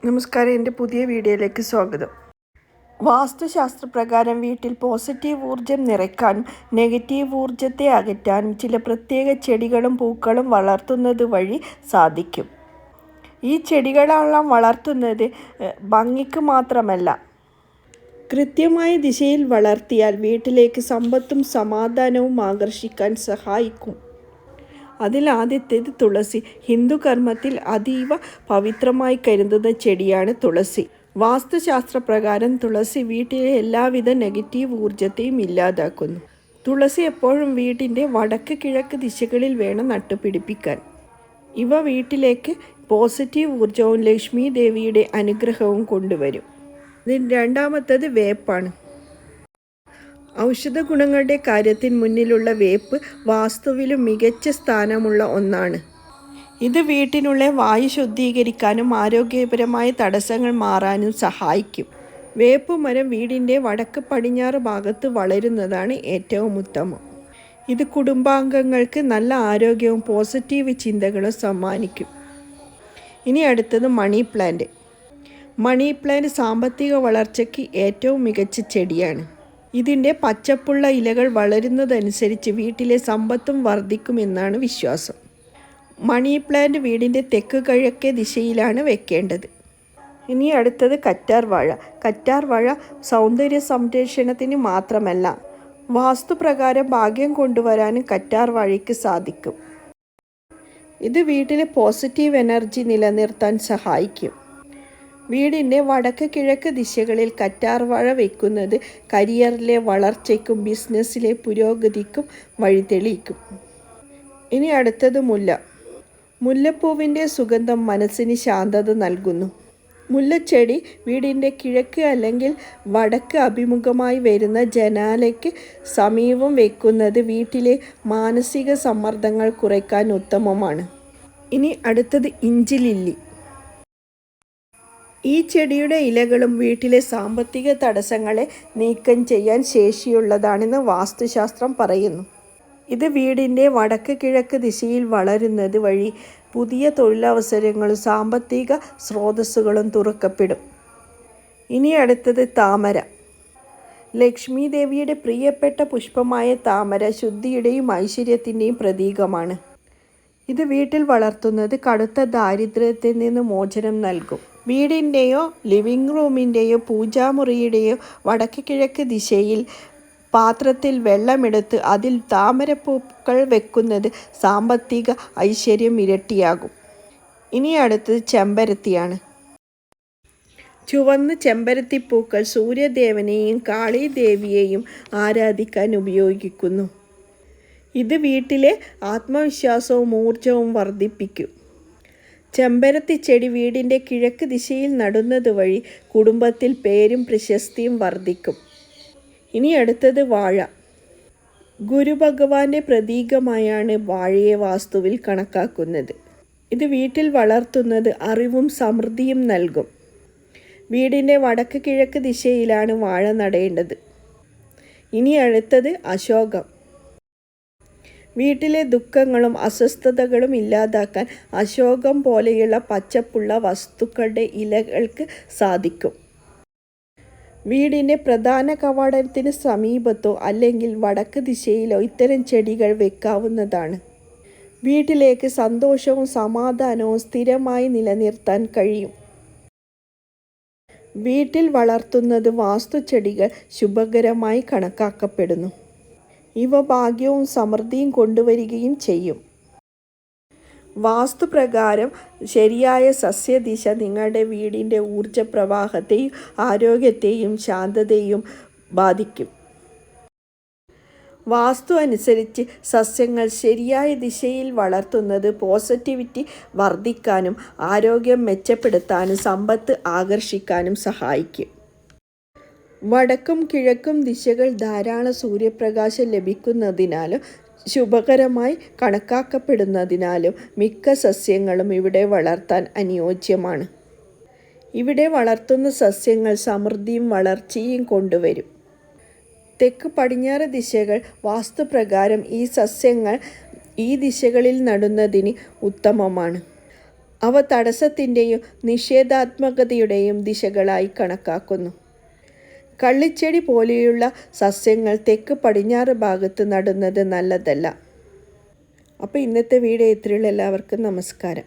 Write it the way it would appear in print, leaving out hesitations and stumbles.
നമസ്കാരം, എൻ്റെ പുതിയ വീഡിയോയിലേക്ക് സ്വാഗതം. വാസ്തുശാസ്ത്രപ്രകാരം വീട്ടിൽ പോസിറ്റീവ് ഊർജം നിറയ്ക്കാനും നെഗറ്റീവ് ഊർജത്തെ അകറ്റാനും ചില പ്രത്യേക ചെടികളും പൂക്കളും വളർത്തുന്നത് വഴി സാധിക്കും. ഈ ചെടികളെല്ലാം വളർത്തുന്നത് ഭംഗിക്ക് മാത്രമല്ല, കൃത്യമായ ദിശയിൽ വളർത്തിയാൽ വീട്ടിലേക്ക് സമ്പത്തും സമാധാനവും ആകർഷിക്കാൻ സഹായിക്കും. അതിലാദ്യത്തേത് തുളസി. ഹിന്ദു കർമ്മത്തിൽ അതീവ പവിത്രമായി കരുതുന്ന ചെടിയാണ് തുളസി. വാസ്തുശാസ്ത്രപ്രകാരം തുളസി വീട്ടിലെ എല്ലാവിധ നെഗറ്റീവ് ഊർജത്തെയും ഇല്ലാതാക്കുന്നു. തുളസി എപ്പോഴും വീടിൻ്റെ വടക്ക് കിഴക്ക് ദിശകളിൽ വേണം നട്ടുപിടിപ്പിക്കാൻ. ഇവ വീട്ടിലേക്ക് പോസിറ്റീവ് ഊർജവും ലക്ഷ്മി ദേവിയുടെ അനുഗ്രഹവും കൊണ്ടുവരും. രണ്ടാമത്തേത് വേപ്പാണ്. ഔഷധ ഗുണങ്ങളുടെ കാര്യത്തിൽ മുന്നിലുള്ള വേപ്പ് വാസ്തുവിലും മികച്ച സ്ഥാനമുള്ള ഒന്നാണ്. ഇത് വീട്ടിനുള്ളിൽ വായു ശുദ്ധീകരിക്കാനും ആരോഗ്യപരമായ തടസ്സങ്ങൾ മാറാനും സഹായിക്കും. വേപ്പ് മരം വീടിൻ്റെ വടക്ക് പടിഞ്ഞാറ് ഭാഗത്ത് വളരുന്നതാണ് ഏറ്റവും ഉത്തമം. ഇത് കുടുംബാംഗങ്ങൾക്ക് നല്ല ആരോഗ്യവും പോസിറ്റീവ് ചിന്തകളും സമ്മാനിക്കും. ഇനി അടുത്തത് മണി പ്ലാന്റ്. മണി പ്ലാന്റ് സാമ്പത്തിക വളർച്ചയ്ക്ക് ഏറ്റവും മികച്ച ചെടിയാണ്. ഇതിൻ്റെ പച്ചപ്പുള്ള ഇലകൾ വളരുന്നതനുസരിച്ച് വീട്ടിലെ സമ്പത്തും വർദ്ധിക്കുമെന്നാണ് വിശ്വാസം. മണി പ്ലാന്റ് വീടിൻ്റെ തെക്ക് കിഴക്കേ ദിശയിലാണ് വെക്കേണ്ടത്. ഇനി അടുത്തത് കറ്റാർ വാഴ. കറ്റാർ വാഴ സൗന്ദര്യ സംരക്ഷണത്തിന് മാത്രമല്ല, വാസ്തുപ്രകാരം ഭാഗ്യം കൊണ്ടുവരാനും കറ്റാർ വാഴയ്ക്ക് സാധിക്കും. ഇത് വീട്ടിലെ പോസിറ്റീവ് എനർജി നിലനിർത്താൻ സഹായിക്കും. വീടിൻ്റെ വടക്ക് കിഴക്ക് ദിശകളിൽ കറ്റാർവാഴ വയ്ക്കുന്നത് കരിയറിലെ വളർച്ചയ്ക്കും ബിസിനസ്സിലെ പുരോഗതിക്കും വഴിതെളിയിക്കും. ഇനി അടുത്തത് മുല്ല. മുല്ലപ്പൂവിൻ്റെ സുഗന്ധം മനസ്സിന് ശാന്തത നൽകുന്നു. മുല്ലച്ചെടി വീടിൻ്റെ കിഴക്ക് അല്ലെങ്കിൽ വടക്ക് അഭിമുഖമായി വരുന്ന ജനാലയ്ക്ക് സമീപം വയ്ക്കുന്നത് വീട്ടിലെ മാനസിക സമ്മർദ്ദങ്ങൾ കുറയ്ക്കാൻ ഉത്തമമാണ്. ഇനി അടുത്തത് ഇഞ്ചി ലില്ലി. ഈ ചെടിയുടെ ഇലകളും വീട്ടിലെ സാമ്പത്തിക തടസ്സങ്ങളെ നീക്കം ചെയ്യാൻ ശേഷിയുള്ളതാണെന്ന് വാസ്തുശാസ്ത്രം പറയുന്നു. ഇത് വീടിൻ്റെ വടക്ക് കിഴക്ക് ദിശയിൽ വളരുന്നത് വഴി പുതിയ തൊഴിലവസരങ്ങളും സാമ്പത്തിക സ്രോതസ്സുകളും തുറക്കപ്പെടും. ഇനി അടുത്തത് താമര. ലക്ഷ്മി ദേവിയുടെ പ്രിയപ്പെട്ട പുഷ്പമായ താമര ശുദ്ധിയുടെയും ഐശ്വര്യത്തിൻ്റെയും പ്രതീകമാണ്. ഇത് വീട്ടിൽ വളർത്തുന്നത് കടുത്ത ദാരിദ്ര്യത്തിൽ നിന്ന് മോചനം നൽകും. വീടിൻ്റെയോ ലിവിംഗ് റൂമിൻ്റെയോ പൂജാമുറിയുടെയോ വടക്ക് കിഴക്ക് ദിശയിൽ പാത്രത്തിൽ വെള്ളമെടുത്ത് അതിൽ താമരപ്പൂക്കൾ വെക്കുന്നത് സാമ്പത്തിക ഐശ്വര്യം ഇരട്ടിയാകും. ഇനി അടുത്തത് ചെമ്പരത്തിയാണ്. ചുവന്ന ചെമ്പരത്തിപ്പൂക്കൾ സൂര്യദേവനെയും കാളീദേവിയെയും ആരാധിക്കാൻ ഉപയോഗിക്കുന്നു. ഇത് വീട്ടിലെ ആത്മവിശ്വാസവും ഊർജവും വർദ്ധിപ്പിക്കും. ചെമ്പരത്തി ചെടി വീടിൻ്റെ കിഴക്ക് ദിശയിൽ നടുന്നത് വഴി കുടുംബത്തിൽ പേരും പ്രശസ്തിയും വർദ്ധിക്കും. ഇനി അടുത്തത് വാഴ. ഗുരുഭഗവാന്റെ പ്രതീകമായാണ് വാഴയെ വാസ്തുവിൽ കണക്കാക്കുന്നത്. ഇത് വീട്ടിൽ വളർത്തുന്നത് അറിവും സമൃദ്ധിയും നൽകും. വീടിൻ്റെ വടക്ക് കിഴക്ക് ദിശയിലാണ് വാഴ നടേണ്ടത്. ഇനി അടുത്തത് അശോകം. വീട്ടിലെ ദുഃഖങ്ങളും അസ്വസ്ഥതകളും ഇല്ലാതാക്കാൻ അശോകം പോലെയുള്ള പച്ചപ്പുള്ള വസ്തുക്കളുടെ ഇലകൾക്ക് സാധിക്കും. വീടിൻ്റെ പ്രധാന കവാടത്തിന് സമീപത്തോ അല്ലെങ്കിൽ വടക്ക് ദിശയിലോ ഇത്തരം ചെടികൾ വെക്കാവുന്നതാണ്. വീട്ടിലേക്ക് സന്തോഷവും സമാധാനവും സ്ഥിരമായി നിലനിർത്താൻ കഴിയും. വീട്ടിൽ വളർത്തുന്നത് വാസ്തുചെടികൾ ശുഭകരമായി കണക്കാക്കപ്പെടുന്നു. ഇവ ഭാഗ്യവും സമൃദ്ധിയും കൊണ്ടുവരികയും ചെയ്യും. വാസ്തുപ്രകാരം ശരിയായ സസ്യദിശ നിങ്ങളുടെ വീടിൻ്റെ ഊർജപ്രവാഹത്തെയും ആരോഗ്യത്തെയും ശാന്തതയും ബാധിക്കും. വാസ്തു അനുസരിച്ച് സസ്യങ്ങൾ ശരിയായ ദിശയിൽ വളർത്തുന്നത് പോസിറ്റിവിറ്റി വർദ്ധിക്കാനും ആരോഗ്യം മെച്ചപ്പെടുത്താനും സമ്പത്ത് ആകർഷിക്കാനും സഹായിക്കും. വടക്കും കിഴക്കും ദിശകൾ ധാരാളം സൂര്യപ്രകാശം ലഭിക്കുന്നതിനാലും ശുഭകരമായി കണക്കാക്കപ്പെടുന്നതിനാലും മിക്ക സസ്യങ്ങളും ഇവിടെ വളർത്താൻ അനുയോജ്യമാണ്. ഇവിടെ വളർത്തുന്ന സസ്യങ്ങൾ സമൃദ്ധിയും വളർച്ചയും കൊണ്ടുവരും. തെക്ക് പടിഞ്ഞാറ് ദിശകൾ വാസ്തുപ്രകാരം ഈ സസ്യങ്ങൾ ഈ ദിശകളിൽ നടുന്നതിന് ഉത്തമമാണ്. അവ തടസ്സത്തിൻ്റെയും നിഷേധാത്മകതയുടെയും ദിശകളായി കണക്കാക്കുന്നു. കള്ളിച്ചെടി പോലെയുള്ള സസ്യങ്ങൾ തെക്ക് പടിഞ്ഞാറ് ഭാഗത്ത് നടുന്നത് നല്ലതല്ല. അപ്പോൾ ഇന്നത്തെ വീഡിയോ ഇത്രയുള്ള. എല്ലാവർക്കും നമസ്കാരം.